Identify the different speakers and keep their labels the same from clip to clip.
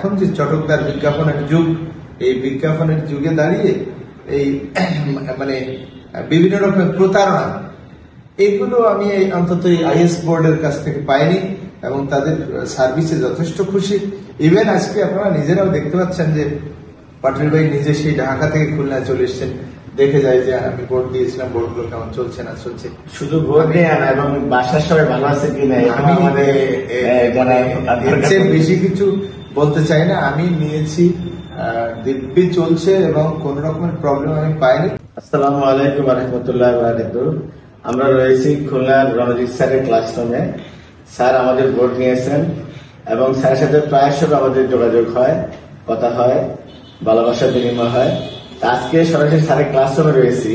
Speaker 1: এখন যে চটকদার বিজ্ঞাপনের যুগ, এই বিজ্ঞাপনের যুগে দাঁড়িয়ে এই মানে বিভিন্ন রকমের প্রতারণা, এগুলো আমি অন্তত আইএস বোর্ডের কাছ থেকে পাইনি এবং তাদের সার্ভিসে যথেষ্ট খুশি। ইভেন আজকে আপনারা নিজেরাও দেখতে পাচ্ছেন যে পাটরি ভাই নিজে সেই ঢাকা থেকে খুলনায় চলে এসছেন, দেখে যায় যে আমি ভোট দিয়েছিলাম, ভোটগুলো কেমন চলছে না চলছে।
Speaker 2: শুধু ভোট নিয়ে আনা এবং বাসার সবাই ভালো আছে কিনা
Speaker 1: আমি বেশি কিছু বলতে চাই না। আমি নিয়েছি, দিব্যি চলছে এবং কোন রকমের প্রবলেম আমি পাইনি।
Speaker 2: আসসালামু আলাইকুম ওয়া রাহমাতুল্লাহি ওয়া বারাকাতুহু। আমরা রয়েছি খুলনার রণজিৎ স্যারের ক্লাসরুমে। স্যার আমাদের ভোট নিয়েছেন এবং স্যারের সাথে প্রায় সময় আমাদের যোগাযোগ হয়, কথা হয়, ভালোবাসার বিনিময় হয়। আজকে সরাসরি স্যারের ক্লাসরুমে রয়েছি।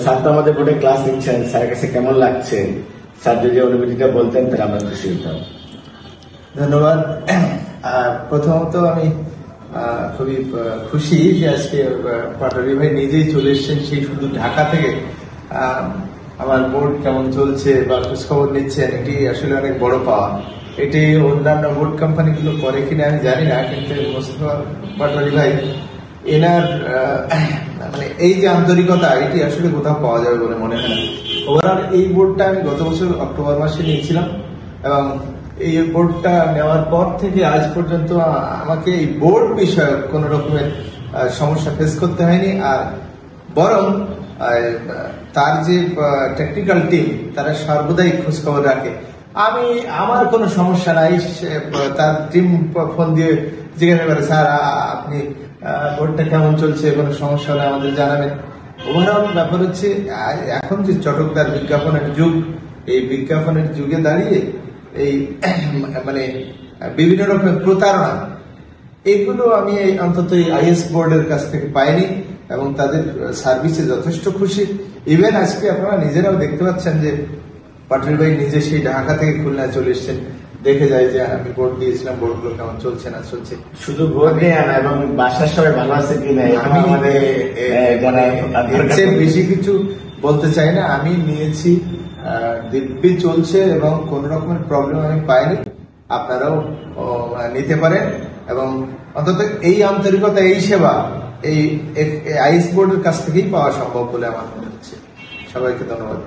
Speaker 2: স্যার তো আমাদের বোর্ডে ক্লাস নিচ্ছেন, স্যারের কাছে কেমন লাগছে স্যার যদি অনুভূতিটা বলতেন তাহলে আমরা খুশি হতাম।
Speaker 1: ধন্যবাদ। প্রথমত আমি খুবই খুশি যে আজকে পাটরি ভাই নিজেই চলে এসছেন, সেই শুধু ঢাকা থেকে আমার বোর্ড কেমন চলছে বা খোঁজখবর নিচ্ছেন, এটি আসলে অনেক বড় পাওয়া। এটি অন্যান্য বোর্ড কোম্পানিগুলো করে কিনা আমি জানি না, কিন্তু মোস্তফা পাটরি ভাই এনার মানে এই যে আন্তরিকতা, এটি আসলে কোথাও পাওয়া যাবে বলে মনে হয় না। ওভারঅল এই বোর্ডটা আমি গত বছর অক্টোবর মাসে নিয়েছিলাম এবং এই বোর্ডটা নেওয়ার পর থেকে আজ পর্যন্ত আমাকে এই বোর্ড বিষয়ক কোন রকমের সমস্যা ফেস করতে হয়নি। আর বরং তার যে টেকনিক্যাল টিম, তারা সর্বদাই খোঁজখবর রাখে। আমার কোনো সমস্যা নাই, তার টিম ফোন দিয়ে জিজ্ঞাসা করে, স্যার আপনি বোর্ডটা কেমন চলছে, কোনো সমস্যা হলে আমাদের জানাবেন। ওভারঅল ব্যাপার হচ্ছে এখন যে চটকদার বিজ্ঞাপনের যুগ, এই বিজ্ঞাপনের যুগে দাঁড়িয়ে এই মানে বিভিন্ন রকমের প্রতারণা, এগুলো আমি অন্তত আইএস বোর্ডের কাছ থেকে পাইনি এবং তাদের সার্ভিসে যথেষ্ট খুশি। ইভেন আজকে আপনারা নিজেরাও দেখতে পাচ্ছেন যে পাটরি ভাই নিজে সেই ঢাকা থেকে খুলনায় চলে এসছেন, দেখে যায় যে আমি ভোট দিয়েছিলাম, ভোটগুলো কেমন চলছে না চলছে।
Speaker 2: শুধু ভোট নিয়ে আনা এবং বাসার সবাই ভালো আছে কিনা
Speaker 1: আমি বেশি কিছু বলতে চাই না। আমি নিয়েছি, দিব্যি চলছে এবং কোন রকমের প্রবলেম আমি পাইনি। আপনারাও নিতে পারেন এবং অন্তত এই আন্তরিকতা, এই সেবা এই আইএস বোর্ডের কাছ থেকেই পাওয়া সম্ভব বলে আমার মনে হচ্ছে। সবাইকে ধন্যবাদ।